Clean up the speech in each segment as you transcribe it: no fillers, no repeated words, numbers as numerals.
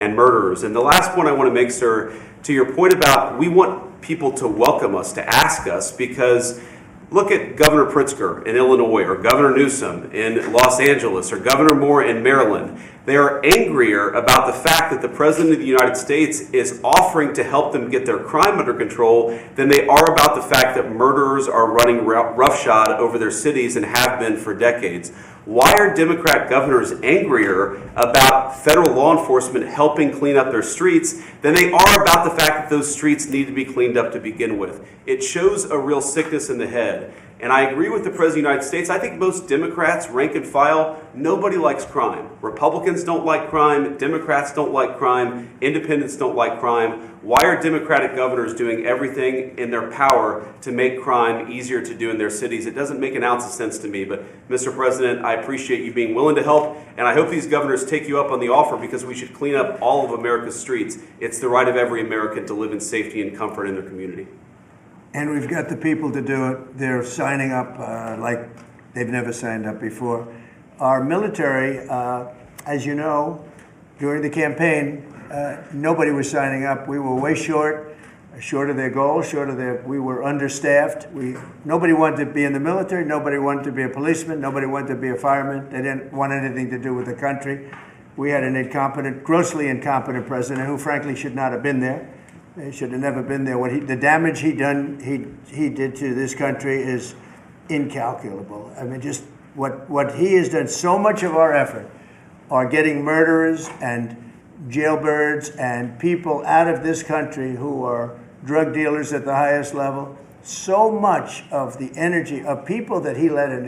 and murderers. And the last point I want to make, sir, to your point about we want people to welcome us, to ask us, because look at Governor Pritzker in Illinois, or Governor Newsom in Los Angeles, or Governor Moore in Maryland. They are angrier about the fact that the President of the United States is offering to help them get their crime under control than they are about the fact that murderers are running roughshod over their cities and have been for decades. Why are Democrat governors angrier about federal law enforcement helping clean up their streets than they are about the fact that those streets need to be cleaned up to begin with? It shows a real sickness in the head. And I agree with the President of the United States. I think most Democrats, rank and file, nobody likes crime. Republicans don't like crime. Democrats don't like crime. Independents don't like crime. Why are Democratic governors doing everything in their power to make crime easier to do in their cities? It doesn't make an ounce of sense to me. But, Mr. President, I appreciate you being willing to help. And I hope these governors take you up on the offer, because we should clean up all of America's streets. It's the right of every American to live in safety and comfort in their community. And we've got the people to do it. They're signing up like they've never signed up before. Our military, as you know, during the campaign, nobody was signing up. We were way short of their goal, we were understaffed. Nobody wanted to be in the military. Nobody wanted to be a policeman. Nobody wanted to be a fireman. They didn't want anything to do with the country. We had an incompetent, grossly incompetent president who frankly should not have been there. He should have never been there. The damage he did to this country is incalculable. I mean, just what he has done. So much of our effort are getting murderers and jailbirds and people out of this country who are drug dealers at the highest level. So much of the energy of people that he let in,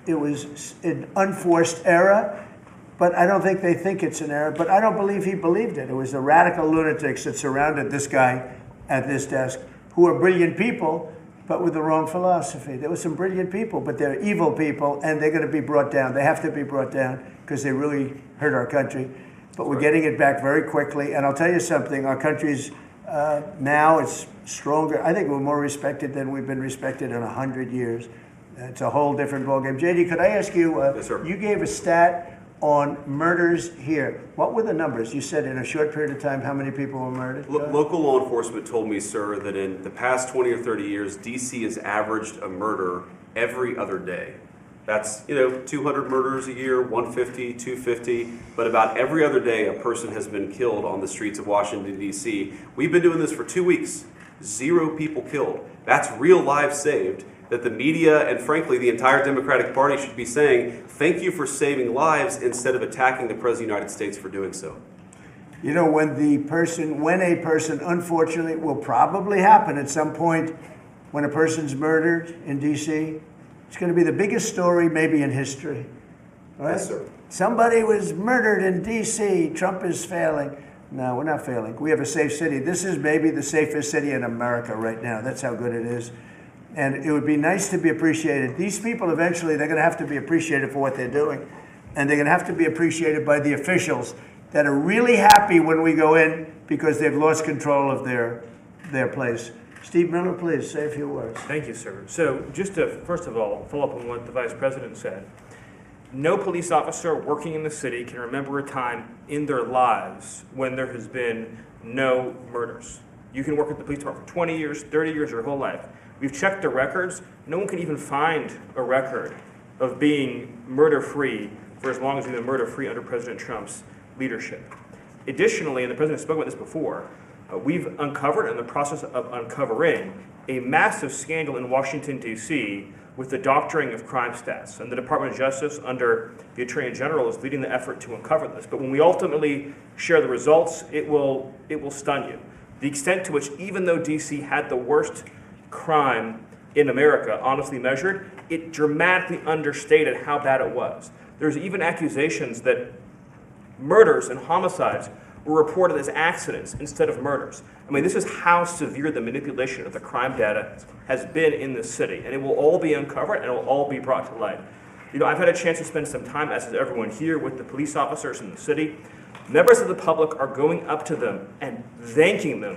it was an unforced error. But I don't think they think it's an error. But I don't believe he believed it. It was the radical lunatics that surrounded this guy at this desk, who are brilliant people, but with the wrong philosophy. There were some brilliant people, but they're evil people, and they're going to be brought down. They have to be brought down because they really hurt our country. But we're getting it back very quickly. And I'll tell you something, our country's now it's stronger. I think we're more respected than we've been respected in 100 years. It's a whole different ballgame. JD, could I ask you, yes, sir. You gave a stat on murders here. What were the numbers? You said in a short period of time, how many people were murdered? Local law enforcement told me, sir, that in the past 20 or 30 years, D.C. has averaged a murder every other day. That's, 200 murders a year, 150, 250, but about every other day a person has been killed on the streets of Washington, D.C. We've been doing this for 2 weeks. 0 people killed. That's real lives saved. That the media and, frankly, the entire Democratic Party should be saying, thank you for saving lives, instead of attacking the President of the United States for doing so. When a person, unfortunately, will probably happen at some point, when a person's murdered in D.C., it's going to be the biggest story maybe in history. Right? Yes, sir. Somebody was murdered in D.C. Trump is failing. No, we're not failing. We have a safe city. This is maybe the safest city in America right now. That's how good it is. And it would be nice to be appreciated. These people eventually, they're going to have to be appreciated for what they're doing. And they're going to have to be appreciated by the officials that are really happy when we go in because they've lost control of their place. Steve Miller, please say a few words. Thank you, sir. So just to, first of all, follow up on what the Vice President said. No police officer working in the city can remember a time in their lives when there has been no murders. You can work at the police department for 20 years, 30 years, your whole life. We've checked the records. No one can even find a record of being murder-free for as long as we've been murder-free under President Trump's leadership. Additionally, and the President spoke about this before, we've uncovered, in the process of uncovering, a massive scandal in Washington, D.C. with the doctoring of crime stats. And the Department of Justice, under the Attorney General, is leading the effort to uncover this. But when we ultimately share the results, it will stun you. The extent to which, even though D.C. had the worst crime in America, honestly measured, it dramatically understated how bad it was. There's even accusations that murders and homicides were reported as accidents instead of murders. I mean, this is how severe the manipulation of the crime data has been in this city, and it will all be uncovered and it will all be brought to light. I've had a chance to spend some time, as has everyone here, with the police officers in the city. Members of the public are going up to them and thanking them,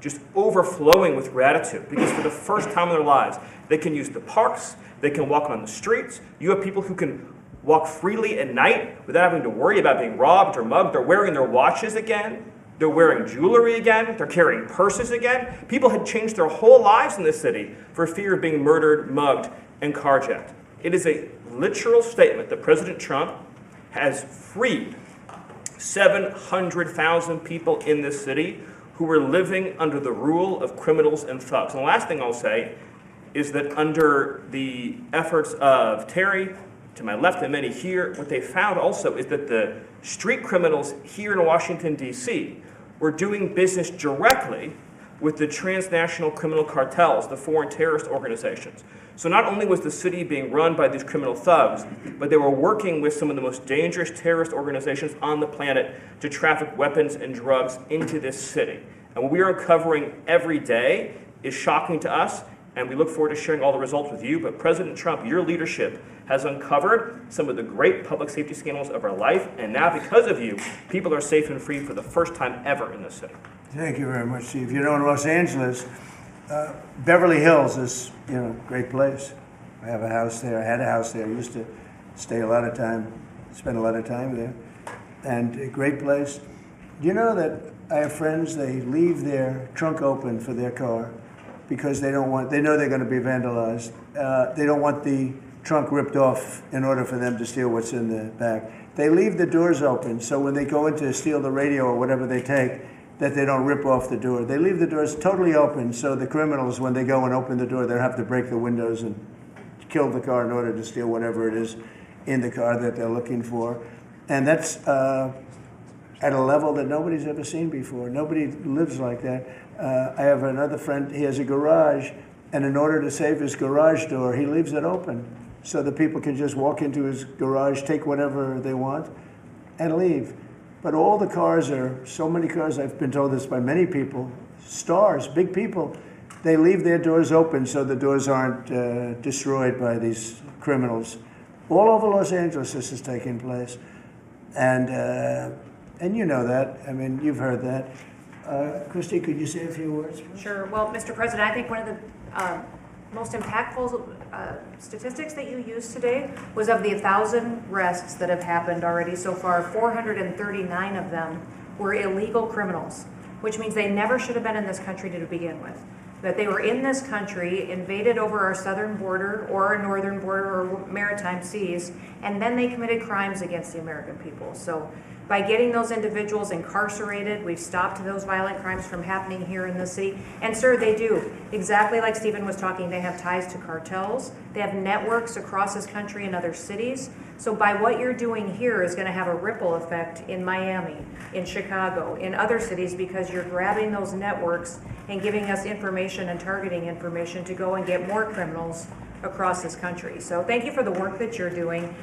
just overflowing with gratitude, because for the first time in their lives, they can use the parks, they can walk on the streets. You have people who can walk freely at night without having to worry about being robbed or mugged. They're wearing their watches again. They're wearing jewelry again. They're carrying purses again. People had changed their whole lives in this city for fear of being murdered, mugged, and carjacked. It is a literal statement that President Trump has freed 700,000 people in this city who were living under the rule of criminals and thugs. And the last thing I'll say is that under the efforts of Terry, to my left and many here, what they found also is that the street criminals here in Washington, D.C. were doing business directly with the transnational criminal cartels, the foreign terrorist organizations. So not only was the city being run by these criminal thugs, but they were working with some of the most dangerous terrorist organizations on the planet to traffic weapons and drugs into this city. And what we are uncovering every day is shocking to us, and we look forward to sharing all the results with you. But President Trump, your leadership has uncovered some of the great public safety scandals of our life, and now because of you, people are safe and free for the first time ever in this city. Thank you very much, Steve. You know, in Los Angeles, Beverly Hills is, a great place. I have a house there. I had a house there. I used to spend a lot of time there. And a great place. You know that I have friends, they leave their trunk open for their car because they know they're going to be vandalized. They don't want the trunk ripped off in order for them to steal what's in the back. They leave the doors open so when they go in to steal the radio or whatever they take, that they don't rip off the door. They leave the doors totally open so the criminals, when they go and open the door, they don't have to break the windows and kill the car in order to steal whatever it is in the car that they're looking for. And that's at a level that nobody's ever seen before. Nobody lives like that. I have another friend, he has a garage, and in order to save his garage door, he leaves it open so that people can just walk into his garage, take whatever they want, and leave. But all the cars so many cars, I've been told this by many people, stars, big people, they leave their doors open so the doors aren't destroyed by these criminals. All over Los Angeles this is taking place. And you know that, I mean, you've heard that. Christy, could you say a few words? Sure. Well, Mr. President, I think one of the most impactful statistics that you used today was of the 1,000 arrests that have happened already so far, 439 of them were illegal criminals, which means they never should have been in this country to begin with. That they were in this country, invaded over our southern border or our northern border or maritime seas, and then they committed crimes against the American people. So by getting those individuals incarcerated, we've stopped those violent crimes from happening here in the city. And sir, they do. Exactly like Stephen was talking, they have ties to cartels. They have networks across this country and other cities. So by what you're doing here is going to have a ripple effect in Miami, in Chicago, in other cities, because you're grabbing those networks and giving us information and targeting information to go and get more criminals across this country. So thank you for the work that you're doing.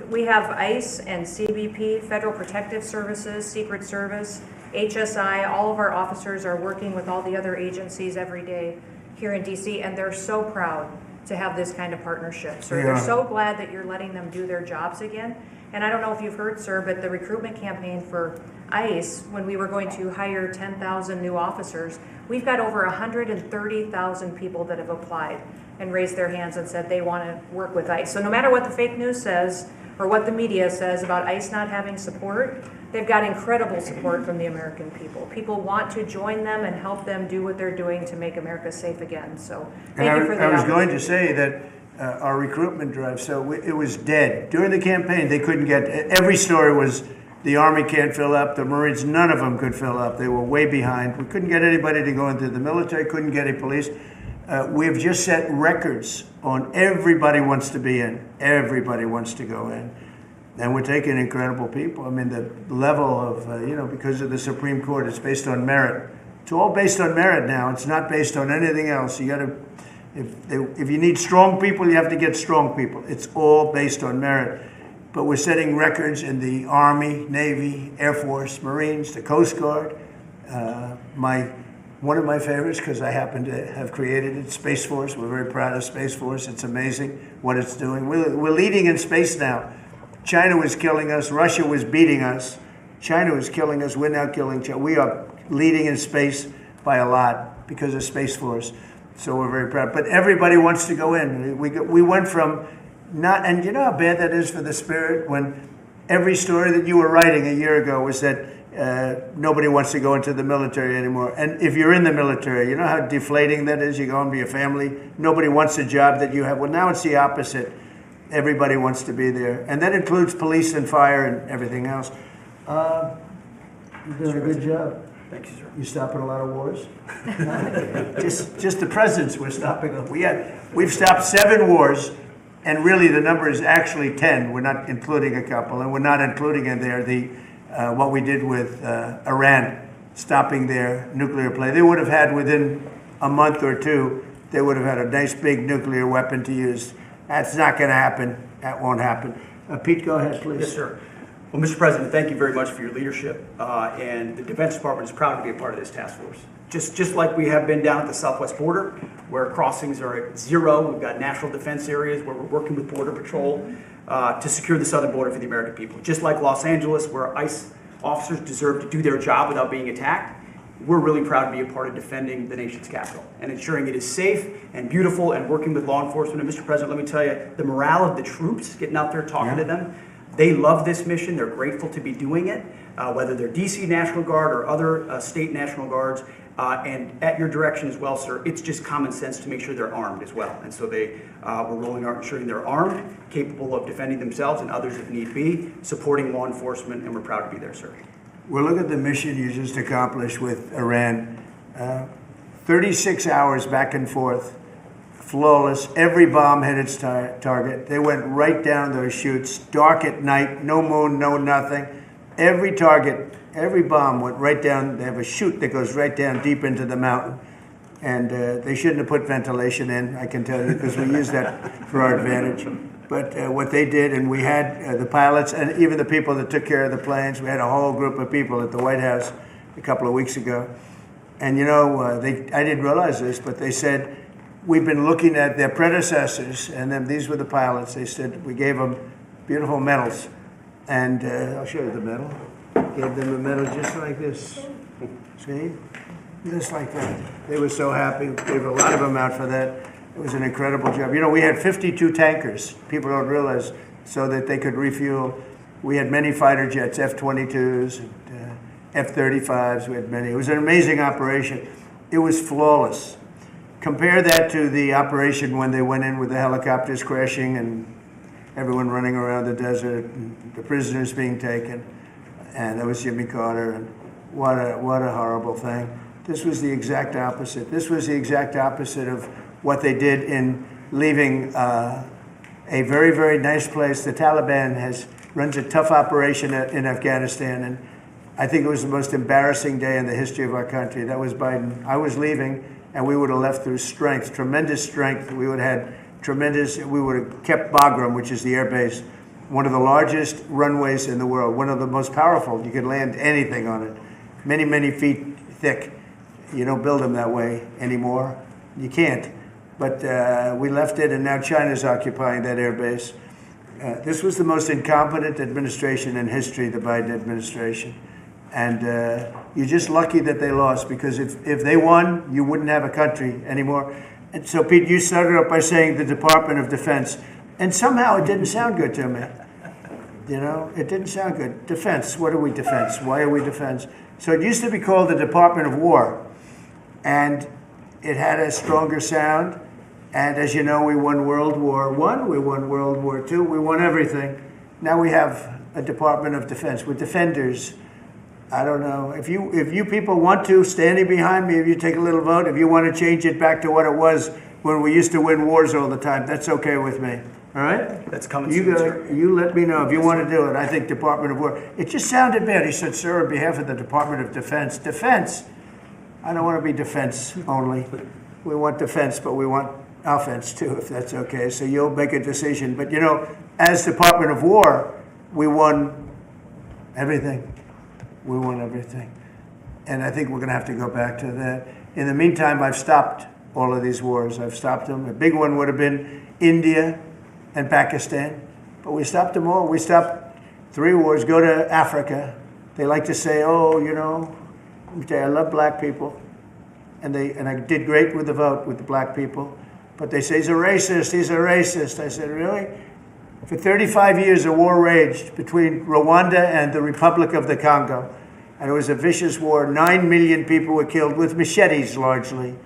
We have ICE and CBP, Federal Protective Services, Secret Service, HSI, all of our officers are working with all the other agencies every day here in DC, and they're so proud to have this kind of partnership. So they're so glad that you're letting them do their jobs again. And I don't know if you've heard, sir, but the recruitment campaign for ICE, when we were going to hire 10,000 new officers, we've got over 130,000 people that have applied and raised their hands and said they want to work with ICE. So no matter what the fake news says or what the media says about ICE not having support, they've got incredible support from the American people. People want to join them and help them do what they're doing to make America safe again. So thank you for that. I was going to say that our recruitment drive, so it was dead. During the campaign, they couldn't get, every story was the Army can't fill up, the Marines, none of them could fill up. They were way behind. We couldn't get anybody to go into the military, couldn't get any police. We've just set records on everybody wants to be in, everybody wants to go in. And we're taking incredible people. I mean, the level of, because of the Supreme Court, it's based on merit. It's all based on merit now. It's not based on anything else. You got to, if you need strong people, you have to get strong people. It's all based on merit. But we're setting records in the Army, Navy, Air Force, Marines, the Coast Guard. One of my favorites, because I happen to have created it, Space Force. We're very proud of Space Force. It's amazing what it's doing. We're leading in space now. China was killing us. Russia was beating us. China was killing us. We're now killing China. We are leading in space by a lot because of Space Force. So we're very proud. But everybody wants to go in. We went from not, and you know how bad that is for the spirit when every story that you were writing a year ago was that nobody wants to go into the military anymore. And if you're in the military, you know how deflating that is? You go and be a family. Nobody wants a job that you have. Well, now it's the opposite. Everybody wants to be there. And that includes police and fire and everything else. You're doing a good job. Thank you, sir. You stopping a lot of wars? just the presidents we're stopping. We've stopped 7 wars, and really the number is actually 10. We're not including a couple, and we're not including in there what we did with Iran, stopping their nuclear play. They would have had within a month or 2, they would have had a nice big nuclear weapon to use. That's not going to happen. That won't happen. Pete, go ahead, please. Yes, sir. Well, Mr. President, thank you very much for your leadership, and the Defense Department is proud to be a part of this task force. Just like we have been down at the southwest border, where crossings are at 0, we've got national defense areas where we're working with Border Patrol to secure the southern border for the American people. Just like Los Angeles, where ICE officers deserve to do their job without being attacked, we're really proud to be a part of defending the nation's capital and ensuring it is safe and beautiful and working with law enforcement. And Mr. President, let me tell you, the morale of the troops, getting out there talking to them, they love this mission. They're grateful to be doing it, whether they're DC National Guard or other state National Guards. And at your direction as well, sir, it's just common sense to make sure they're armed as well. And so we're rolling out ensuring they're armed, capable of defending themselves and others if need be, supporting law enforcement, and we're proud to be there, sir. Well, look at the mission you just accomplished with Iran. 36 hours back and forth, flawless. Every bomb hit its target. They went right down those chutes, dark at night, no moon, no nothing. Every target, every bomb went right down. They have a chute that goes right down deep into the mountain. And they shouldn't have put ventilation in, I can tell you, because we use that for our advantage. But what they did, and we had the pilots and even the people that took care of the planes, we had a whole group of people at the White House a couple of weeks ago. And you know, I didn't realize this, but they said, we've been looking at their predecessors, and then these were the pilots. They said, we gave them beautiful medals. And I'll show you the medal. Gave them a medal just like this. See? Just like that. They were so happy. Gave a lot of them out for that. It was an incredible job. You know, we had 52 tankers. People don't realize, so that they could refuel. We had many fighter jets, F-22s, and F-35s. We had many. It was an amazing operation. It was flawless. Compare that to the operation when they went in with the helicopters crashing and everyone running around the desert, and the prisoners being taken. And that was Jimmy Carter. And what a horrible thing. This was the exact opposite. This was the exact opposite of what they did in leaving a very, very nice place. The Taliban runs a tough operation in Afghanistan, and I think it was the most embarrassing day in the history of our country. That was Biden. I was leaving, and we would have left through strength, tremendous strength. We would have kept Bagram, which is the air base, one of the largest runways in the world, one of the most powerful. You could land anything on it, many, many feet thick. You don't build them that way anymore. You can't. But we left it, and now China's occupying that air base. This was the most incompetent administration in history, the Biden administration. And you're just lucky that they lost, because if they won, you wouldn't have a country anymore. And so, Pete, you started up by saying the Department of Defense. And somehow it didn't sound good to me. You know, it didn't sound good. Defense, what are we defense? Why are we defense? So it used to be called the Department of War. And it had a stronger sound. And as you know, we won World War I, we won World War II, we won everything. Now we have a Department of Defense. We're defenders. I don't know. If you people want to, standing behind me, if you take a little vote, if you want to change it back to what it was when we used to win wars all the time, that's okay with me. All right? That's coming soon, sir. You let me know if you want to do it. I think Department of War. It just sounded bad. He said, sir, on behalf of the Department of Defense. Defense. I don't want to be defense only. We want defense, but we want offense too, if that's okay. So you'll make a decision. But you know, as Department of War, we won everything. We won everything. And I think we're going to have to go back to that. In the meantime, I've stopped all of these wars. I've stopped them. A big one would have been India and Pakistan. But we stopped them all. We stopped 3 wars. Go to Africa. They like to say, oh, you know, I love black people. And I did great with the vote with the black people. But they say, he's a racist, he's a racist. I said, really? For 35 years, a war raged between Rwanda and the Republic of the Congo. And it was a vicious war. 9 million people were killed with machetes, largely.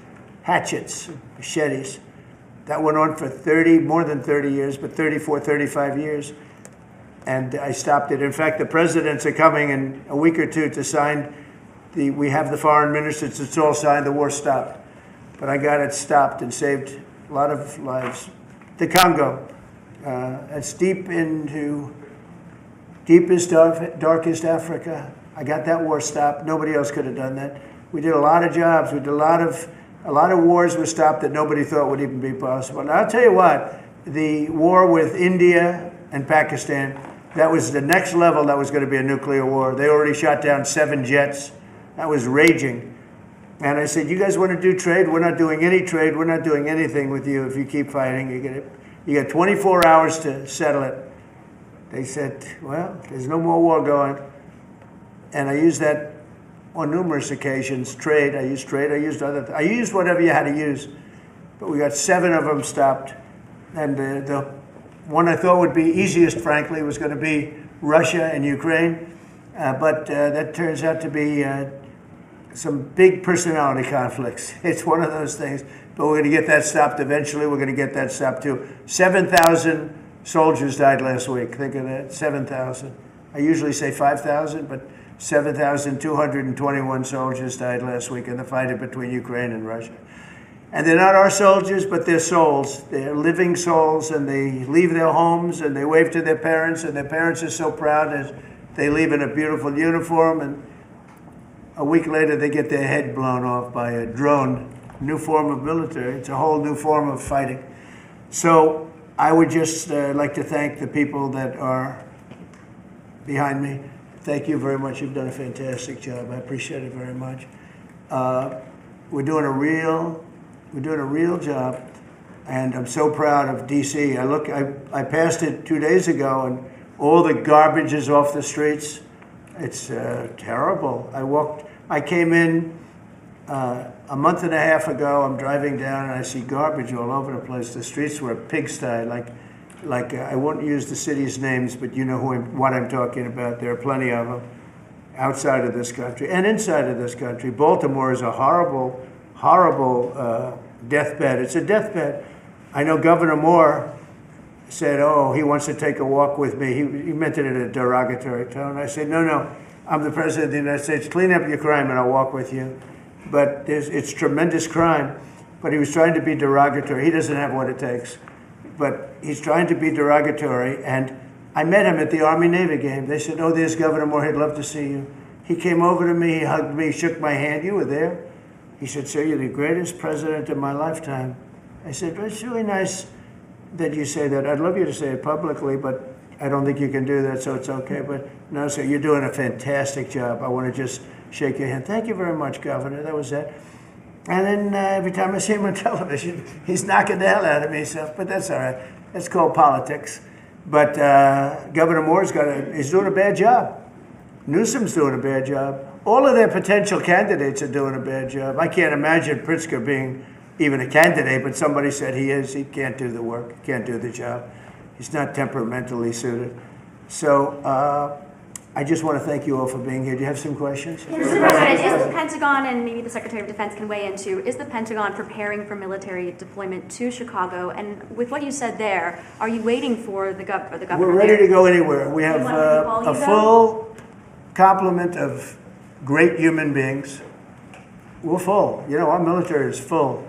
Hatchets, machetes. That went on for more than 30 years, but 34, 35 years. And I stopped it. In fact, the presidents are coming in a week or two to sign we have the foreign ministers, it's all signed, the war stopped. But I got it stopped and saved a lot of lives. The Congo, it's deepest, darkest Africa. I got that war stopped. Nobody else could have done that. We did a lot of jobs. We did a lot of wars were stopped that nobody thought would even be possible. And I'll tell you what, the war with India and Pakistan, that was the next level. That was going to be a nuclear war. They already shot down 7 jets. That was raging. And I said, you guys want to do trade? We're not doing any trade. We're not doing anything with you if you keep fighting. You got 24 hours to settle it. They said, well, there's no more war going. And I used that on numerous occasions. Trade, I used I used whatever you had to use. But we got 7 of them stopped. And the one I thought would be easiest, frankly, was going to be Russia and Ukraine. But that turns out to be some big personality conflicts. It's one of those things. But we're going to get that stopped eventually. We're going to get that stopped too. 7,000 soldiers died last week. Think of that, 7,000. I usually say 5,000, but 7,221 soldiers died last week in the fight between Ukraine and Russia. And they're not our soldiers, but they're souls. They're living souls, and they leave their homes, and they wave to their parents, and their parents are so proud as they leave in a beautiful uniform, and a week later they get their head blown off by a drone. New form of military. It's a whole new form of fighting. So I would just like to thank the people that are behind me. Thank you very much. You've done a fantastic job. I appreciate it very much. We're doing a real job, and I'm so proud of DC. I passed it 2 days ago, and all the garbage is off the streets. It's terrible. I came in a month and a half ago. I'm driving down, and I see garbage all over the place. The streets were a pigsty, like I won't use the city's names, but you know what I'm talking about. There are plenty of them outside of this country and inside of this country. Baltimore is a horrible, horrible deathbed. It's a deathbed. I know Governor Moore said, oh, he wants to take a walk with me. He meant it in a derogatory tone. I said, no, I'm the president of the United States. Clean up your crime and I'll walk with you. But it's tremendous crime. But he was trying to be derogatory. He doesn't have what it takes. But he's trying to be derogatory. And I met him at the Army-Navy game. They said, oh, there's Governor Moore. He'd love to see you. He came over to me. He hugged me, shook my hand. You were there. He said, sir, you're the greatest president of my lifetime. I said, well, it's really nice that you say that. I'd love you to say it publicly, but I don't think you can do that, so it's okay. But no, sir, you're doing a fantastic job. I want to just shake your hand. Thank you very much, Governor. That was that. And then every time I see him on television, he's knocking the hell out of me. But that's all right. That's called politics. But Governor Moore's he's doing a bad job. Newsom's doing a bad job. All of their potential candidates are doing a bad job. I can't imagine Pritzker being even a candidate, but somebody said he is. He can't do the work, can't do the job. He's not temperamentally suited. So I just want to thank you all for being here. Do you have some questions? Mr. President, is the Pentagon, and maybe the Secretary of Defense can weigh into, is the Pentagon preparing for military deployment to Chicago? And with what you said there, are you waiting for the governor? We're ready to go anywhere. We have a full complement of great human beings. We're full. You know, our military is full.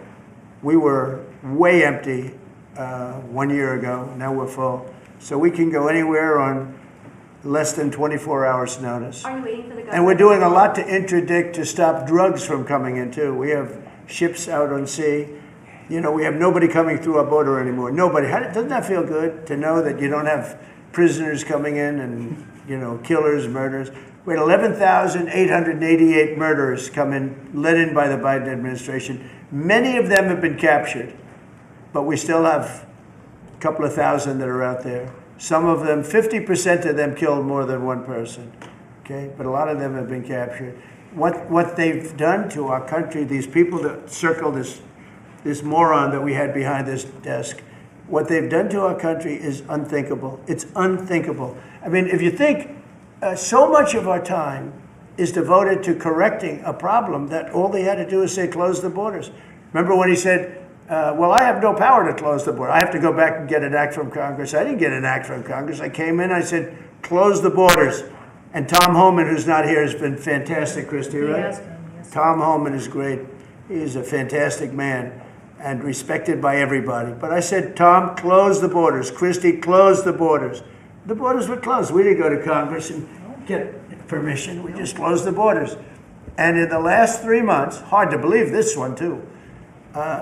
We were way empty 1 year ago. Now we're full. So we can go anywhere on less than 24 hours notice. Are you waiting for the governor? And we're doing a lot to interdict to stop drugs from coming in too. We have ships out on sea. You know, we have nobody coming through our border anymore. Nobody. Doesn't that feel good to know that you don't have prisoners coming in and, you know, killers, murderers? We had 11,888 murderers come in, led in by the Biden administration. Many of them have been captured, but we still have a couple of thousand that are out there. Some of them, 50% of them killed more than one person, okay? But a lot of them have been captured. What they've done to our country, these people that circle this moron that we had behind this desk, What they've done to our country is unthinkable. It's unthinkable. I mean, if you think so much of our time is devoted to correcting a problem that all they had to do is say, close the borders. Remember when he said, well, I have no power to close the border. I have to go back and get an act from Congress. I didn't get an act from Congress. I came in, I said, close the borders. And Tom Homan, who's not here, has been fantastic, Christy, right? Yes. Tom Homan is great. He's a fantastic man and respected by everybody. But I said, Tom, close the borders. Christy, close the borders. The borders were closed. We didn't go to Congress and get permission. We just closed the borders. And in the last 3 months, hard to believe this one too,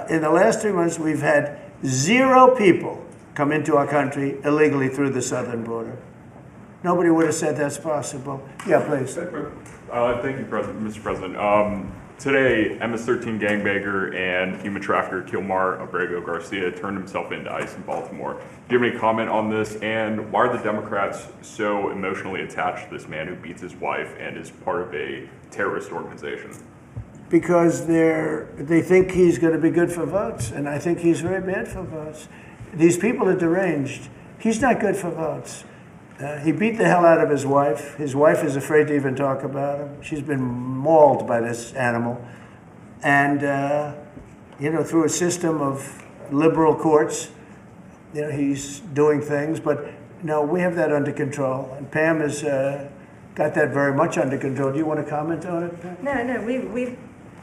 in the last 3 months, we've had 0 people come into our country illegally through the southern border. Nobody would have said that's possible. Yeah, please. Thank you, Mr. President. Today, MS-13 gangbanger and human trafficker Kilmar Abrego Garcia turned himself into ICE in Baltimore. Do you have any comment on this? And why are the Democrats so emotionally attached to this man who beats his wife and is part of a terrorist organization? Because they think he's going to be good for votes, and I think he's very bad for votes. These people are deranged. He's not good for votes. He beat the hell out of his wife. His wife is afraid to even talk about him. She's been mauled by this animal. And, through a system of liberal courts, he's doing things. But, no, we have that under control. And Pam has got that very much under control. Do you want to comment on it, Pam? No, we've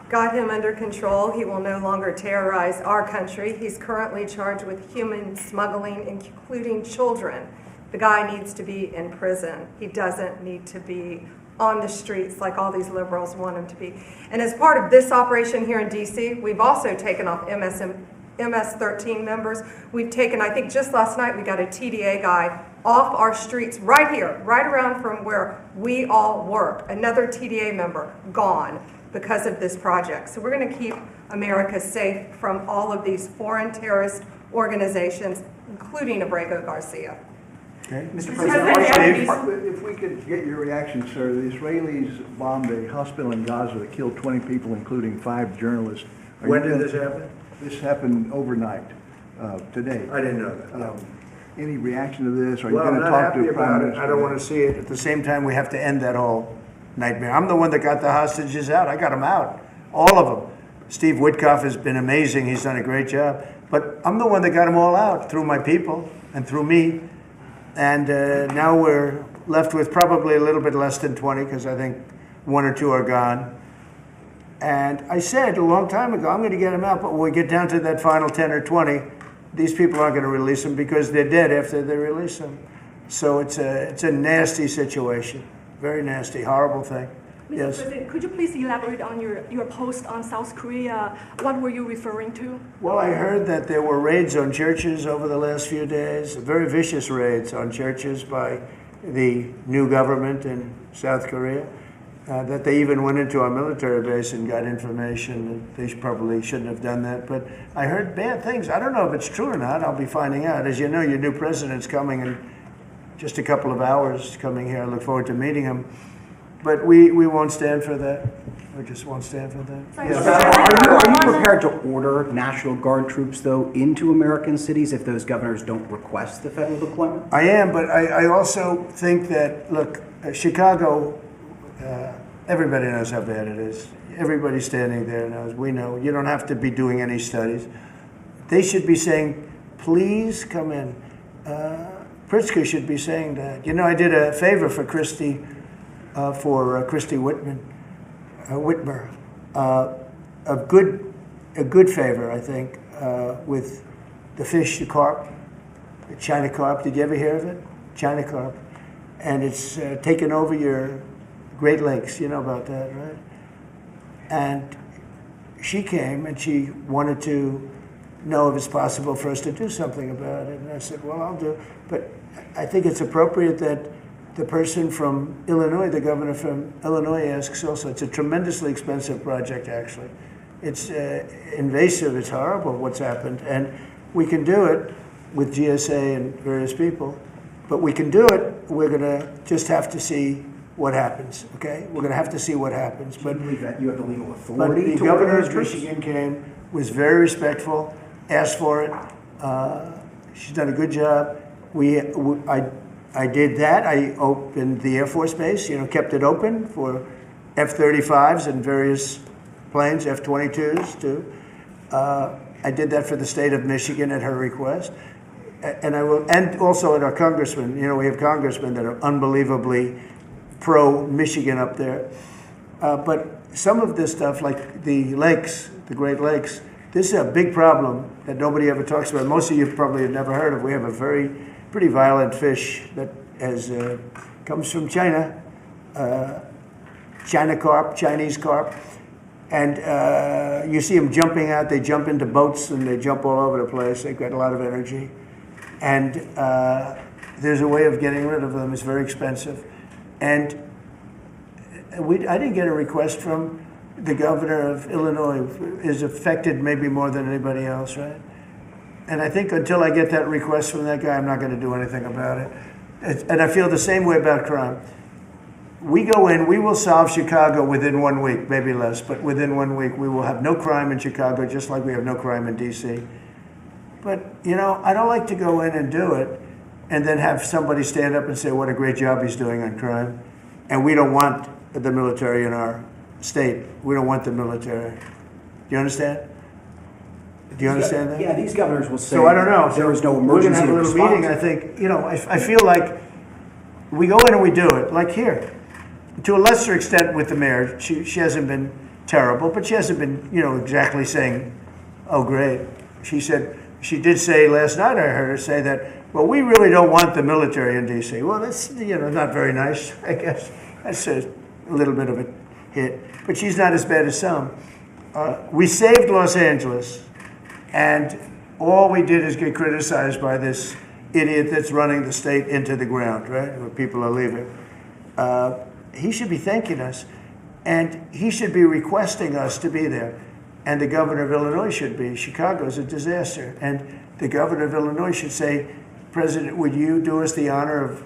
got him under control. He will no longer terrorize our country. He's currently charged with human smuggling, including children. The guy needs to be in prison. He doesn't need to be on the streets like all these liberals want him to be. And as part of this operation here in DC, we've also taken off MS-13 members. We've taken, I think just last night, we got a TDA guy off our streets right here, right around from where we all work. Another TDA member gone because of this project. So we're going to keep America safe from all of these foreign terrorist organizations, including Abrego Garcia. Okay. Mr. President, If we could get your reaction, sir. The Israelis bombed a hospital in Gaza that killed 20 people, including 5 journalists. When did this happen? This happened overnight, today. I didn't know that. No. Any reaction to this? Are you Well, going I'm to not talk happy to Prime about it. Minister? I don't want to see it. At the same time, we have to end that whole nightmare. I'm the one that got the hostages out. I got them out. All of them. Steve Witkoff has been amazing. He's done a great job. But I'm the one that got them all out through my people and through me. And now we're left with probably a little bit less than 20 because I think 1 or 2 are gone. And I said a long time ago, I'm going to get them out. But when we get down to that final 10 or 20, these people aren't going to release them because they're dead after they release them. So it's a nasty situation. Very nasty, horrible thing. Mr. Yes. President, could you please elaborate on your post on South Korea? What were you referring to? Well, I heard that there were raids on churches over the last few days, very vicious raids on churches by the new government in South Korea, that they even went into our military base and got information. They probably shouldn't have done that, but I heard bad things. I don't know if it's true or not. I'll be finding out. As you know, your new president's coming in just a couple of hours coming here. I look forward to meeting him. But we won't stand for that. We just won't stand for that. Yes. Are you prepared to order National Guard troops, though, into American cities if those governors don't request the federal deployment? I am, but I also think that, look, Chicago, everybody knows how bad it is. Everybody standing there knows. We know. You don't have to be doing any studies. They should be saying, please come in. Pritzker should be saying that. You know, I did a favor for Christy Whitmer, a good favor, I think, with the fish, the carp, the China carp. Did you ever hear of it? China carp. And it's taken over your Great Lakes. You know about that, right? And she came and she wanted to know if it's possible for us to do something about it. And I said, well, I'll do it. But I think it's appropriate that the person from Illinois, the governor from Illinois, asks also. It's a tremendously expensive project, actually. It's invasive, it's horrible what's happened. And we can do it with GSA and various people, but we can do it. We're gonna just have to see what happens, okay? We're gonna have to see what happens. But you believe that you have the legal But authority the governor of Michigan came, was very respectful, asked for it. She's done a good job. I did that. I opened the Air Force Base, kept it open for F-35s and various planes, F-22s too. I did that for the state of Michigan at her request. And I will, and also at our congressmen. We have congressmen that are unbelievably pro-Michigan up there. But some of this stuff, like the lakes, the Great Lakes, this is a big problem that nobody ever talks about. Most of you probably have never heard of. We have a pretty violent fish that comes from China, Chinese carp. And you see them jumping out. They jump into boats and they jump all over the place. They've got a lot of energy. And there's a way of getting rid of them. It's very expensive. And I didn't get a request from the governor of Illinois, who is affected maybe more than anybody else, right? And I think until I get that request from that guy, I'm not going to do anything about it. And I feel the same way about crime. We go in, we will solve Chicago within 1 week, maybe less, but within 1 week we will have no crime in Chicago, just like we have no crime in DC. But, I don't like to go in and do it and then have somebody stand up and say what a great job he's doing on crime. And we don't want the military in our state. We don't want the military. Do you understand? Do you understand that? Yeah, these governors will say so I don't know. There is no We're going to emergency have a little response. meeting, I think. I feel like we go in and we do it, like here. To a lesser extent with the mayor. She hasn't been terrible, but she hasn't been, exactly saying, oh, great. She did say last night, I heard her say that, well, we really don't want the military in D.C. Well, that's, not very nice, I guess. That's a little bit of a hit. But she's not as bad as some. We saved Los Angeles, and all we did is get criticized by this idiot that's running the state into the ground, right, where people are leaving. He should be thanking us, and he should be requesting us to be there. And the governor of Illinois should be. Chicago's a disaster. And the governor of Illinois should say, President, would you do us the honor of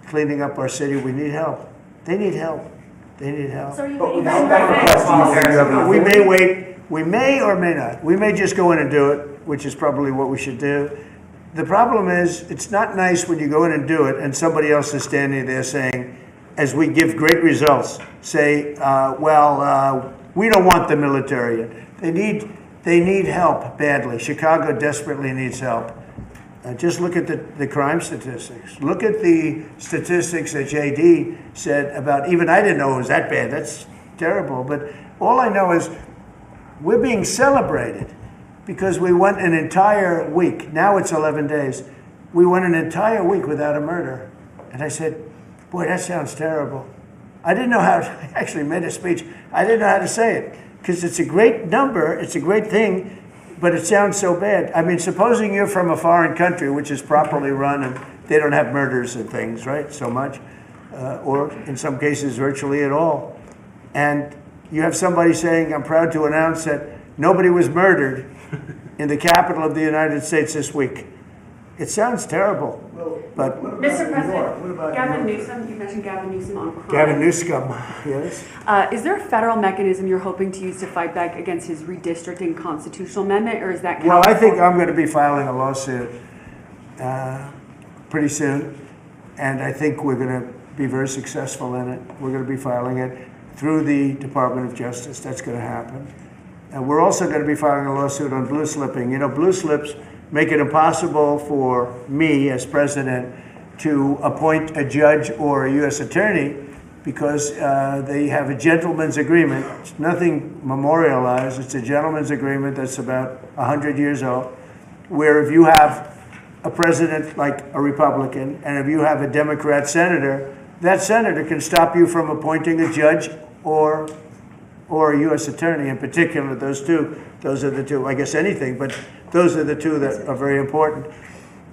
cleaning up our city? We need help. They need help. They need help. So are you But waiting without for that request, We may wait. We may or may not. We may just go in and do it, which is probably what we should do. The problem is, it's not nice when you go in and do it and somebody else is standing there saying, as we give great results, say, we don't want the military. They need help badly. Chicago desperately needs help. Just look at the crime statistics. Look at the statistics that JD said about, even I didn't know it was that bad. That's terrible. But all I know is we're being celebrated because we went an entire week. Now it's 11 days. We went an entire week without a murder. And I said, boy, that sounds terrible. I didn't know how to, I actually made a speech. I didn't know how to say it because it's a great number. It's a great thing. But it sounds so bad. I mean, supposing you're from a foreign country, which is properly run, and they don't have murders and things, right, so much, or in some cases virtually at all. And you have somebody saying, I'm proud to announce that nobody was murdered in the capital of the United States this week. It sounds terrible, but... Mr. President, Gavin Newsom, you mentioned Gavin Newsom on crime. Gavin Newsom, yes. Is there a federal mechanism you're hoping to use to fight back against his redistricting constitutional amendment, or is that... Well, I think I'm going to be filing a lawsuit pretty soon, and I think we're going to be very successful in it. We're going to be filing it through the Department of Justice. That's going to happen. And we're also going to be filing a lawsuit on blue slipping. Blue slips make it impossible for me as president to appoint a judge or a U.S. attorney because they have a gentleman's agreement. It's nothing memorialized. It's a gentleman's agreement that's about 100 years old, where if you have a president like a Republican and if you have a Democrat senator, that senator can stop you from appointing a judge or a U.S. attorney. In particular, those are the two, I guess anything, but those are the two that are very important.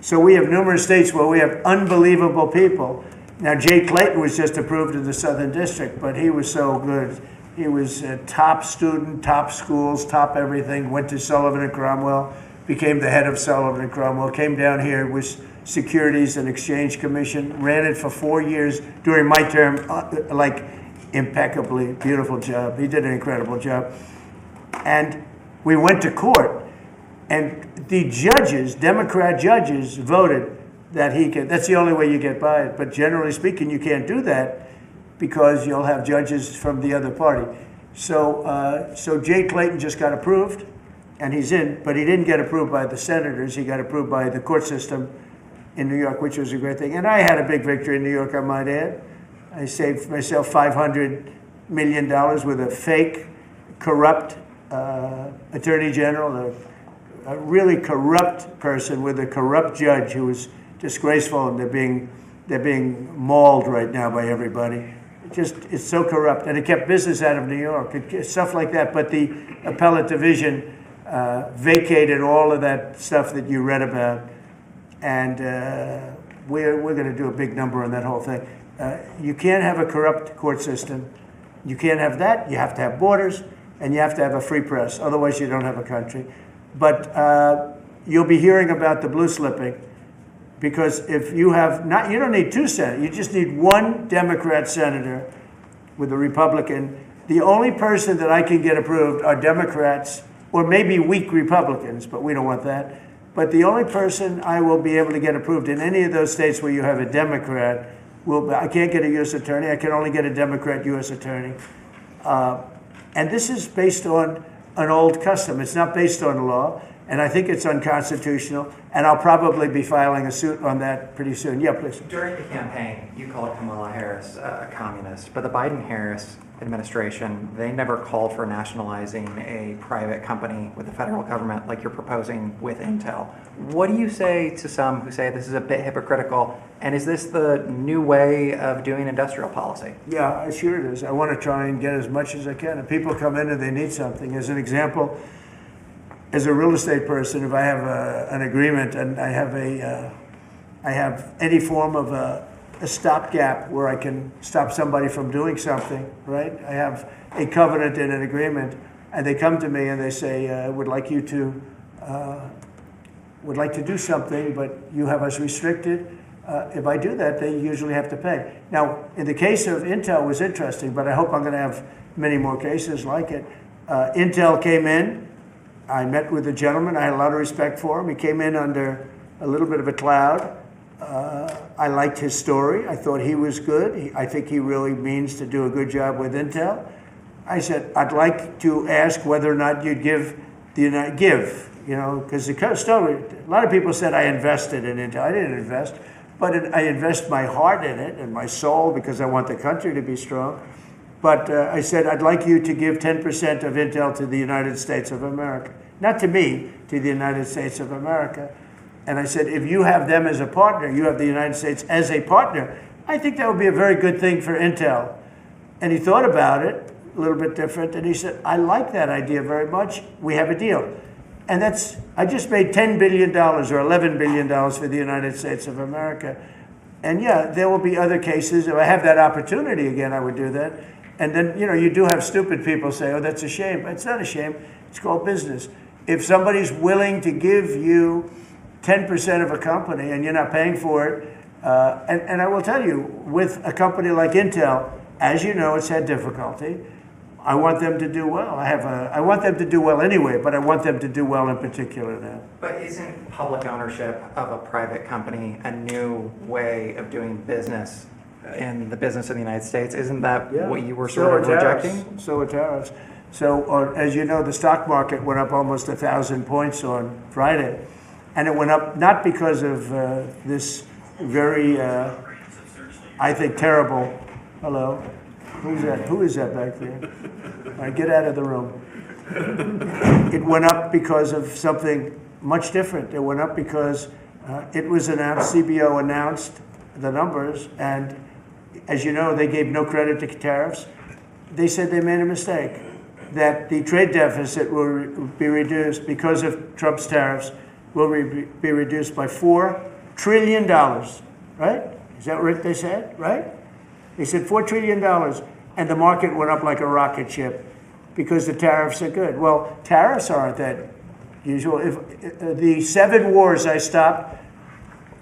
So we have numerous states where we have unbelievable people. Now, Jay Clayton was just approved in the Southern District, but he was so good. He was a top student, top schools, top everything, went to Sullivan and Cromwell, became the head of Sullivan and Cromwell, came down here, was Securities and Exchange Commission, ran it for 4 years during my term, impeccably, beautiful job. He did an incredible job. And we went to court, And the judges, Democrat judges, voted that he can. That's the only way you get by it. But generally speaking, you can't do that because you'll have judges from the other party. So Jay Clayton just got approved, and he's in, but he didn't get approved by the senators. He got approved by the court system in New York, which was a great thing. And I had a big victory in New York, I might add. I saved myself $500 million with a fake, corrupt attorney general, a really corrupt person with a corrupt judge who was disgraceful, and they're being mauled right now by everybody. It's so corrupt, and it kept business out of New York, stuff like that. But the appellate division vacated all of that stuff that you read about, and we're going to do a big number on that whole thing. You can't have a corrupt court system. You can't have that. You have to have borders, and you have to have a free press. Otherwise, you don't have a country. But you'll be hearing about the blue slipping, because if you have not, you don't need two senators. You just need one Democrat senator with a Republican. The only person that I can get approved are Democrats, or maybe weak Republicans, but we don't want that. But the only person I will be able to get approved in any of those states where you have a Democrat I can't get a U.S. attorney. I can only get a Democrat U.S. attorney. And this is based on an old custom. It's not based on law, and I think it's unconstitutional, and I'll probably be filing a suit on that pretty soon. Yeah, please. During the campaign, you called Kamala Harris a communist, but the Biden-Harris administration, they never called for nationalizing a private company with the federal government like you're proposing with Intel. What do you say to some who say this is a bit hypocritical, and is this the new way of doing industrial policy? Yeah, sure it is. I want to try and get as much as I can. If people come in and they need something, as an example, as a real estate person, if I have an agreement and I have any form of a stopgap where I can stop somebody from doing something, right? I have a covenant and an agreement, and they come to me and they say, would like to do something, but you have us restricted. If I do that, they usually have to pay. Now, in the case of Intel, it was interesting, but I hope I'm going to have many more cases like it. Intel came in. I met with the gentleman. I had a lot of respect for him. He came in under a little bit of a cloud. I liked his story. I thought he was good. I think he really means to do a good job with Intel. I said, I'd like to ask whether or not you'd give, because the story, a lot of people said I invested in Intel. I didn't invest, but I invest my heart in it and my soul because I want the country to be strong. But I said, I'd like you to give 10% of Intel to the United States of America. Not to me, to the United States of America. And I said, if you have them as a partner, you have the United States as a partner, I think that would be a very good thing for Intel. And he thought about it, a little bit different, and he said, I like that idea very much. We have a deal. And I just made $10 billion or $11 billion for the United States of America. And yeah, there will be other cases. If I have that opportunity again, I would do that. And then, you do have stupid people say, oh, that's a shame. It's not a shame. It's called business. If somebody's willing to give you 10% of a company and you're not paying for it, and I will tell you, with a company like Intel, as you know, it's had difficulty. I want them to do well. I want them to do well anyway, but I want them to do well in particular now. But isn't public ownership of a private company a new way of doing business in the business of the United States? Isn't that what you were sort of rejecting? So are tariffs. So, as you know, the stock market went up almost 1,000 points on Friday. And it went up not because of this very, I think, terrible, hello, who's that? Who is that back there? All right, get out of the room. It went up because of something much different. It went up because it was announced, CBO announced the numbers, and as you know, they gave no credit to tariffs. They said they made a mistake, that the trade deficit will be reduced because of Trump's tariffs, will be reduced by $4 trillion, right? Is that what they said, right? They said $4 trillion, and the market went up like a rocket ship because the tariffs are good. Well, tariffs aren't that usual. If the 7 wars I stopped,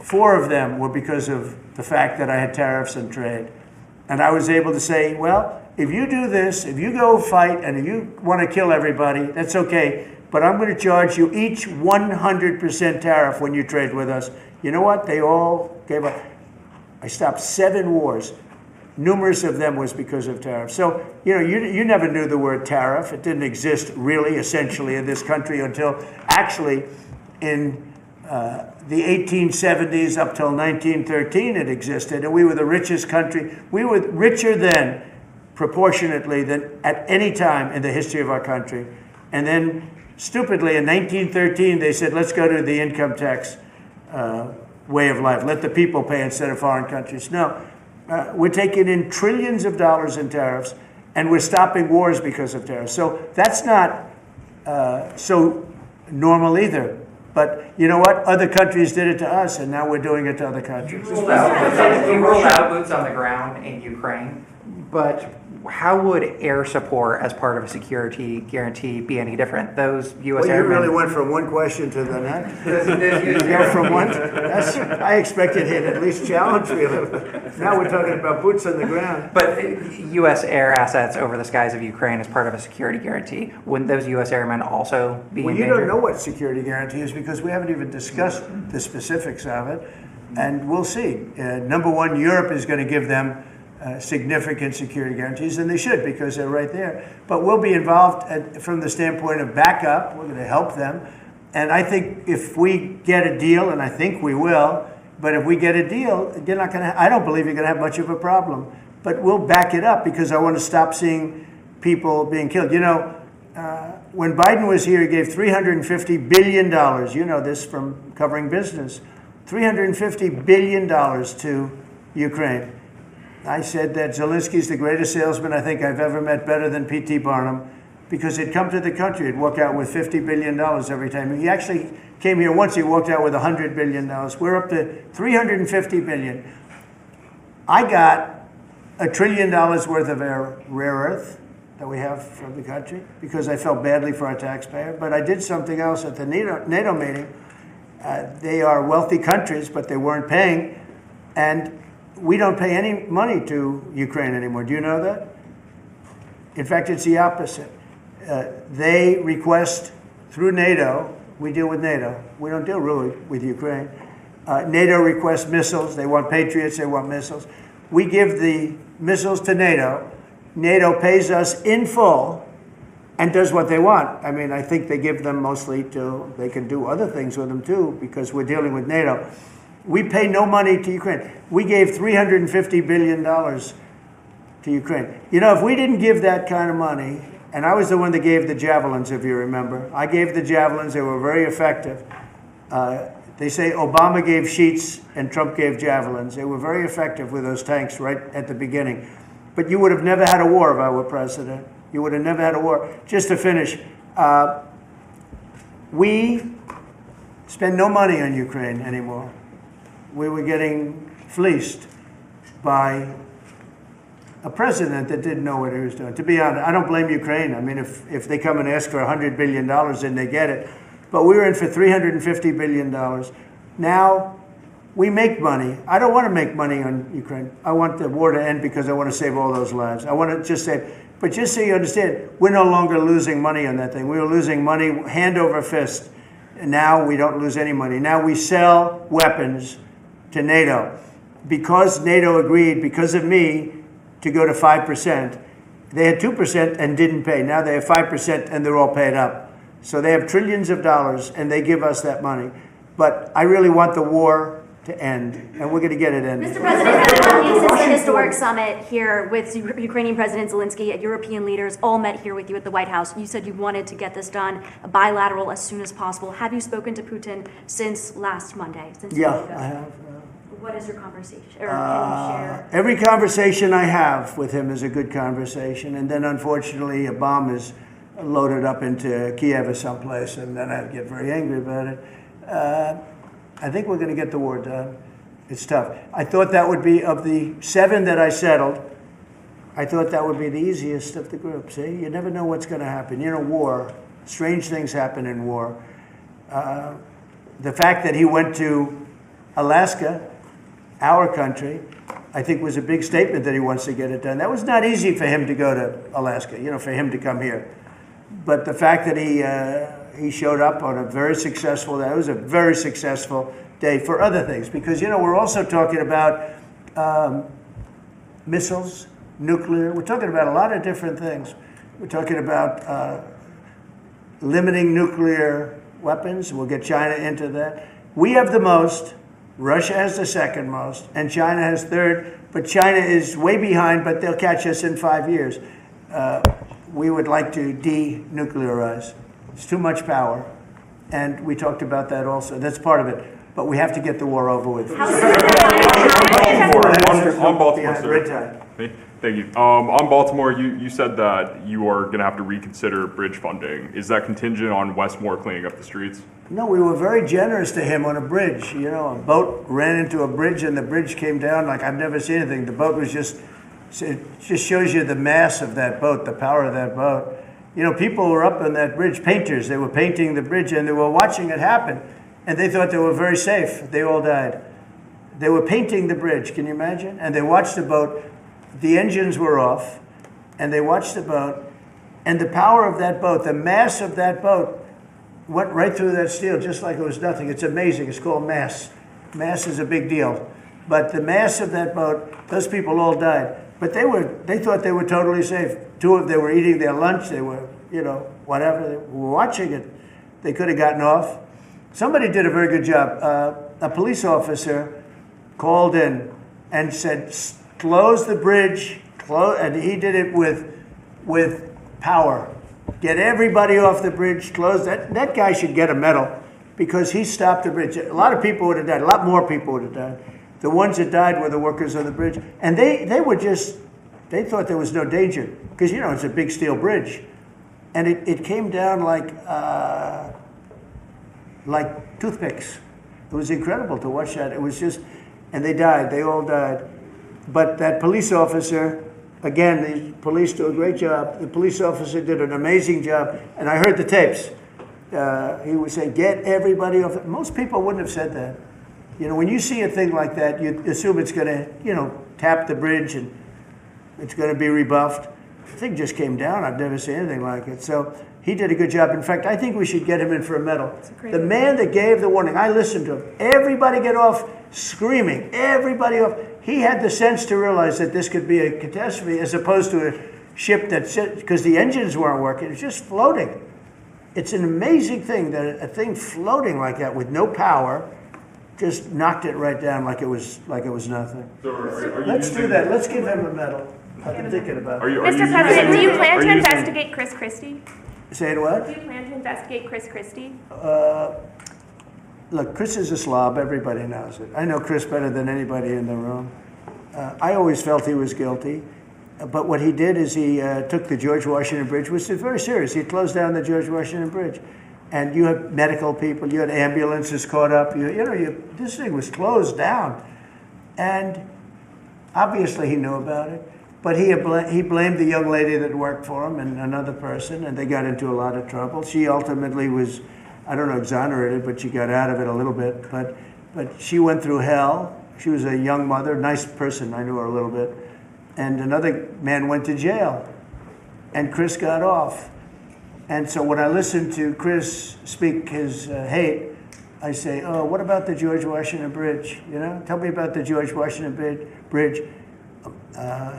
4 of them were because of the fact that I had tariffs and trade. And I was able to say, well, if you do this, if you go fight and if you want to kill everybody, that's okay. but I'm going to charge you each 100% tariff when you trade with us. You know what? They all gave up. I stopped 7 wars. Numerous of them was because of tariffs. So, you never knew the word tariff. It didn't exist really, essentially, in this country until actually in the 1870s up till 1913 it existed. And we were the richest country. We were richer then, proportionately, than at any time in the history of our country. And then, stupidly, in 1913, they said, let's go to the income tax way of life. Let the people pay instead of foreign countries. No. We're taking in trillions of dollars in tariffs, and we're stopping wars because of tariffs. So that's not so normal either. But you know what? Other countries did it to us, and now we're doing it to other countries. You ruled out boots on the ground in Ukraine, but how would air support as part of a security guarantee be any different? Those U.S. Well, you airmen... really went from one question to the next. Yeah, from one. I expected he'd at least challenge me a little bit. Now we're talking about boots on the ground. But U.S. air assets over the skies of Ukraine as part of a security guarantee, wouldn't those U.S. airmen also be Well, in you danger? don't know what security guarantee is because we haven't even discussed the specifics of it. And we'll see. Number one, Europe is going to give them significant security guarantees, and they should because they're right there. But we'll be involved from the standpoint of backup. We're going to help them. And I think if we get a deal, and I think we will, but if we get a deal, you're not going to, I don't believe you're going to have much of a problem. But we'll back it up because I want to stop seeing people being killed. When Biden was here, he gave $350 billion. You know this from covering business. $350 billion to Ukraine. I said that Zelensky's the greatest salesman I think I've ever met, better than P.T. Barnum, because he'd come to the country, he'd walk out with $50 billion every time. He actually came here once, he walked out with $100 billion. We're up to $350 billion. I got $1 trillion worth of rare earth that we have from the country because I felt badly for our taxpayer. But I did something else at the NATO meeting. They are wealthy countries, but they weren't paying. And we don't pay any money to Ukraine anymore. Do you know that? In fact, it's the opposite. They request through NATO, we deal with NATO. We don't deal really with Ukraine. NATO requests missiles. They want Patriots. They want missiles. We give the missiles to NATO. NATO pays us in full and does what they want. I mean, I think they give them mostly they can do other things with them too because we're dealing with NATO. We pay no money to Ukraine. We gave $350 billion to Ukraine. If we didn't give that kind of money, and I was the one that gave the javelins, if you remember. I gave the javelins. They were very effective. They say Obama gave sheets and Trump gave javelins. They were very effective with those tanks right at the beginning. But you would have never had a war if I were president. You would have never had a war. Just to finish, we spend no money on Ukraine anymore. We were getting fleeced by a president that didn't know what he was doing. To be honest, I don't blame Ukraine. I mean, if they come and ask for $100 billion, then they get it. But we were in for $350 billion. Now, we make money. I don't want to make money on Ukraine. I want the war to end because I want to save all those lives. I want to just save. But just so you understand, we're no longer losing money on that thing. We were losing money hand over fist. And now we don't lose any money. Now we sell weapons to NATO. Because NATO agreed, because of me, to go to 5%. They had 2% and didn't pay. Now they have 5% and they're all paid up. So they have trillions of dollars and they give us that money. But I really want the war to end, and we're going to get it ended. Mr. President, it's been 1 week since the historic summit here with Ukrainian President Zelensky. European leaders all met here with you at the White House. You said you wanted to get this done bilateral as soon as possible. Have you spoken to Putin since last Monday? Yeah, I have. What is your conversation? Or can you share? Every conversation I have with him is a good conversation, and then unfortunately a bomb is loaded up into Kiev or someplace, and then I get very angry about it. I think we're going to get the war done. It's tough. I thought that would be, of the 7 that I settled, I thought that would be the easiest of the group. See, you never know what's going to happen. War, strange things happen in war. The fact that he went to Alaska, our country, I think was a big statement that he wants to get it done. That was not easy for him to go to Alaska, for him to come here. But the fact that he he showed up on a very successful day. It was a very successful day for other things because, we're also talking about missiles, nuclear. We're talking about a lot of different things. We're talking about limiting nuclear weapons. We'll get China into that. We have the most. Russia has the second most, and China has third. But China is way behind, but they'll catch us in 5 years. We would like to denuclearize. It's too much power. And we talked about that also. That's part of it. But we have to get the war over with. On Baltimore, sir. Thank you. On Baltimore, you said that you are going to have to reconsider bridge funding. Is that contingent on Westmore cleaning up the streets? No, we were very generous to him on a bridge. A boat ran into a bridge and the bridge came down like I've never seen anything. The boat was it just shows you the mass of that boat, the power of that boat. People were up on that bridge, painters. They were painting the bridge and they were watching it happen. And they thought they were very safe. They all died. They were painting the bridge, can you imagine? And they watched the boat. The engines were off, and they watched the boat. And the power of that boat, the mass of that boat, went right through that steel just like it was nothing. It's amazing. It's called mass. Mass is a big deal. But the mass of that boat, those people all died. But they thought they were totally safe. Two of them, they were eating their lunch. They were, whatever. They were watching it. They could have gotten off. Somebody did a very good job. A police officer called in and said, close the bridge, and he did it with power. Get everybody off the bridge, close that. That guy should get a medal because he stopped the bridge. A lot of people would have died. A lot more people would have died. The ones that died were the workers on the bridge. And they thought there was no danger because, it's a big steel bridge. And it came down like toothpicks. It was incredible to watch that. It was just, and they died. They all died. But that police officer, again, the police do a great job. The police officer did an amazing job. And I heard the tapes. He would say, get everybody off. Most people wouldn't have said that. When you see a thing like that, you assume it's going to, tap the bridge and it's going to be rebuffed. The thing just came down. I've never seen anything like it. So he did a good job. In fact, I think we should get him in for a medal. The man that gave the warning, I listened to him. Everybody get off, screaming. Everybody off. He had the sense to realize that this could be a catastrophe as opposed to a ship because the engines weren't working. It was just floating. It's an amazing thing that a thing floating like that with no power just knocked it right down like it was nothing. So Let's do that. Let's give him a medal. I've been thinking about it. Mr. President, do you plan to investigate Chris Christie? Say it what? Do you plan to investigate Chris Christie? Look, Chris is a slob. Everybody knows it. I know Chris better than anybody in the room. I always felt he was guilty. But what he did is he took the George Washington Bridge, which is very serious. He closed down the George Washington Bridge. And you had medical people, you had ambulances caught up. This thing was closed down. And obviously he knew about it. But he blamed the young lady that worked for him and another person, and they got into a lot of trouble. She ultimately was, I don't know, exonerated, but she got out of it a little bit. But she went through hell. She was a young mother, nice person. I knew her a little bit. And another man went to jail, and Chris got off. And so when I listened to Chris speak his hate, I say, oh, what about the George Washington Bridge? Tell me about the George Washington Bridge.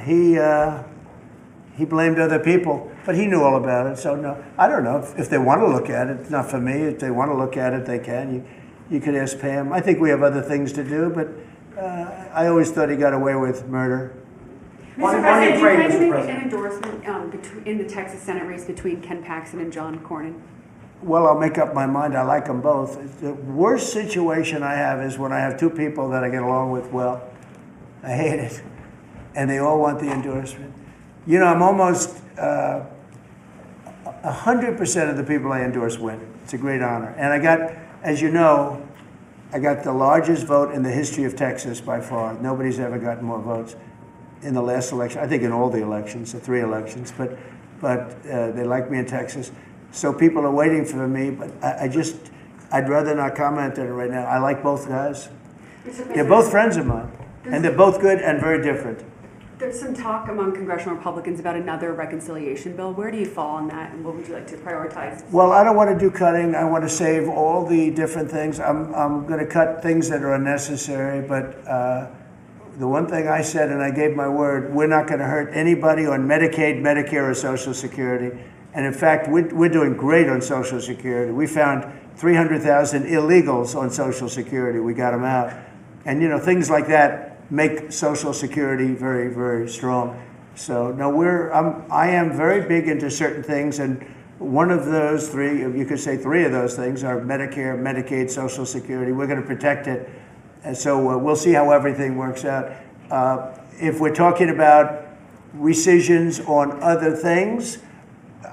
He blamed other people, but he knew all about it. So no, I don't know if they want to look at it. It's not for me. If they want to look at it, they can. You could ask Pam. I think we have other things to do, but I always thought he got away with murder. Mr. President, do you plan to make an endorsement in the Texas Senate race between Ken Paxton and John Cornyn? Well, I'll make up my mind. I like them both. The worst situation I have is when I have two people that I get along with well. I hate it. And they all want the endorsement. I'm almost 100% of the people I endorse win. It's a great honor. And I got, as you know, I got the largest vote in the history of Texas by far. Nobody's ever gotten more votes in the last election. I think in all the elections, the 3 elections. But they like me in Texas. So people are waiting for me. But I'd rather not comment on it right now. I like both guys. They're both friends of mine. And they're both good and very different. There's some talk among congressional Republicans about another reconciliation bill. Where do you fall on that, and what would you like to prioritize? Well, I don't want to do cutting. I want to save all the different things. I'm going to cut things that are unnecessary, but the one thing I said, and I gave my word, we're not going to hurt anybody on Medicaid, Medicare, or Social Security. And in fact, we're doing great on Social Security. We found 300,000 illegals on Social Security. We got them out. And, you know, things like that make Social Security very, very strong. So, no, I am very big into certain things, and one of those three, you could say three of those things, are Medicare, Medicaid, Social Security. We're going to protect it. And so we'll see how everything works out. If we're talking about rescissions on other things,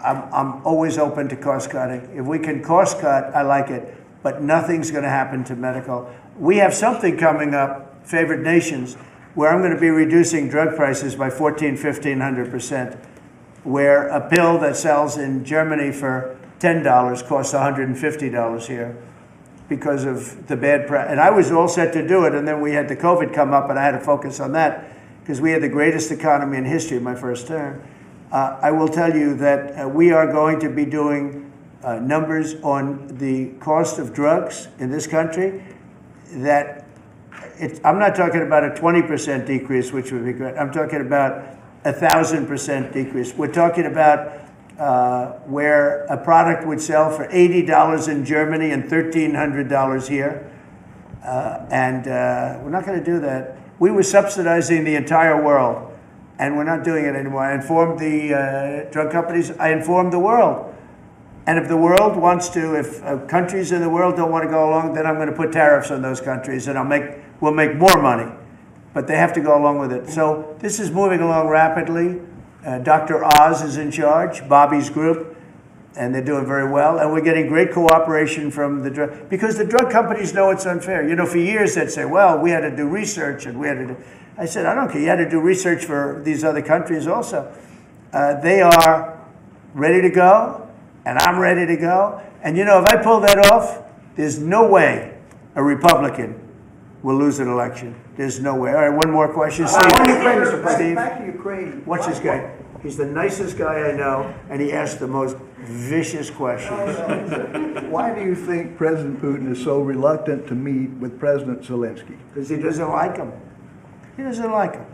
I'm always open to cost cutting. If we can cost cut, I like it, but nothing's going to happen to medical. We have something coming up, favored nations, where I'm going to be reducing drug prices by 1,500% where a pill that sells in Germany for $10 costs $150 here because of the bad press. And I was all set to do it, and then we had the COVID come up, and I had to focus on that because we had the greatest economy in history my first term. I will tell you that we are going to be doing numbers on the cost of drugs in this country that I'm not talking about a 20% decrease, which would be great. I'm talking about 1,000% decrease. We're talking about where a product would sell for $80 in Germany and $1,300 here. We're not going to do that. We were subsidizing the entire world, and we're not doing it anymore. I informed the drug companies. I informed the world. And if the world wants to, if countries in the world don't want to go along, then I'm going to put tariffs on those countries, and we'll make more money. But they have to go along with it. So this is moving along rapidly. Dr. Oz is in charge, Bobby's group, and they're doing very well. And we're getting great cooperation from the drug, because the drug companies know it's unfair. You know, for years they'd say, well, we had to do research, and we had to do. I said, I don't care. You had to do research for these other countries also. They are ready to go. And I'm ready to go. And you know, if I pull that off, there's no way a Republican will lose an election. There's no way. All right, one more question. Steve. Back to Ukraine. Watch this guy. He's the nicest guy I know, and he asks the most vicious questions. Why do you think President Putin is so reluctant to meet with President Zelensky? Because he doesn't like him. He doesn't like him.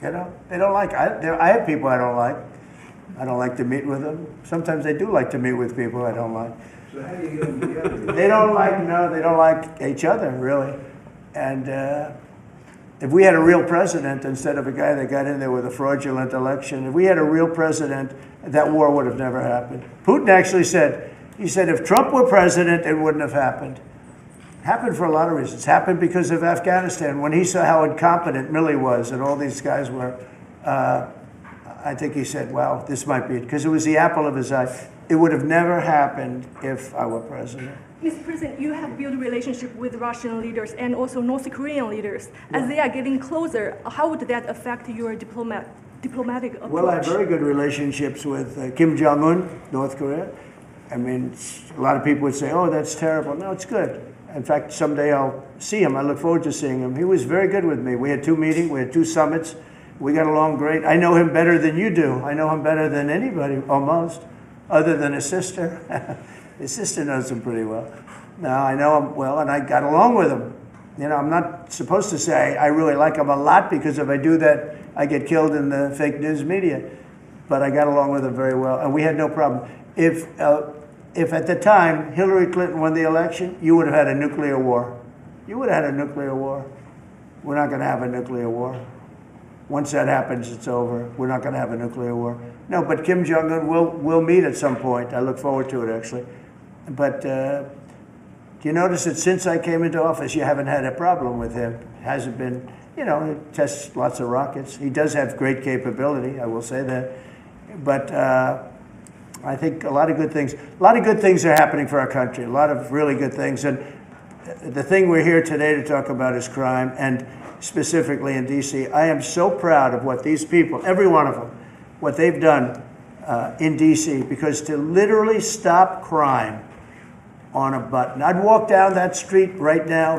You know, they don't like. I have people I don't like. I don't like to meet with them. Sometimes they do like to meet with people I don't like. So how do you get them together? They don't like each other, really. And if we had a real president instead of a guy that got in there with a fraudulent election, if we had a real president, that war would have never happened. Putin actually said, if Trump were president, it wouldn't have happened. Happened for a lot of reasons. Happened because of Afghanistan. When he saw how incompetent Milley was and all these guys were, I think he said, wow, this might be it, because it was the apple of his eye. It would have never happened if I were president. Mr. President, you have built a relationship with Russian leaders and also North Korean leaders. As they are getting closer, how would that affect your diplomatic approach? Well, I have very good relationships with Kim Jong-un, North Korea. I mean, a lot of people would say, oh, that's terrible. No, it's good. In fact, someday I'll see him. I look forward to seeing him. He was very good with me. We had 2 meetings. We had 2 summits. We got along great. I know him better than you do. I know him better than anybody, almost, other than his sister. His sister knows him pretty well. No, I know him well, and I got along with him. You know, I'm not supposed to say I really like him a lot, because if I do that, I get killed in the fake news media. But I got along with him very well, and we had no problem. If at the time Hillary Clinton won the election, you would have had a nuclear war. You would have had a nuclear war. We're not going to have a nuclear war. Once that happens, it's over. We're not going to have a nuclear war. No, but Kim Jong-un will meet at some point. I look forward to it, actually. But do you notice that since I came into office, you haven't had a problem with him? Hasn't been, you know, he tests lots of rockets. He does have great capability, I will say that. But I think a lot of good things are happening for our country, a lot of really good things. And the thing we're here today to talk about is crime, and specifically in D.C. I am so proud of what these people, every one of them, what they've done in D.C., because to literally stop crime on a button. I'd walk down that street right now.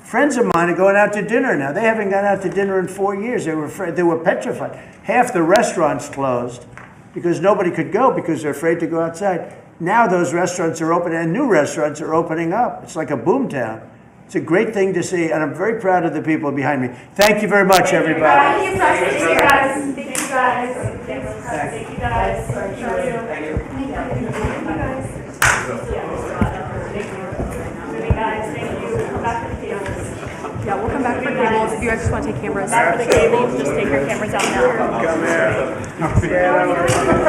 Friends of mine are going out to dinner now. They haven't gone out to dinner in 4 years. They were afraid. They were petrified. Half the restaurants closed because nobody could go because they're afraid to go outside. Now those restaurants are open and new restaurants are opening up. It's like a boom town. It's a great thing to see, and I'm very proud of the people behind me. Thank you very much, everybody. Thank you, President. Thank you, guys. Thank you, guys. Thank you, guys. Thank you. Come back for the cables. Yeah, we'll come back for cables. If you guys just want to take cameras. Back for the cables, just take your cameras out now. Come here.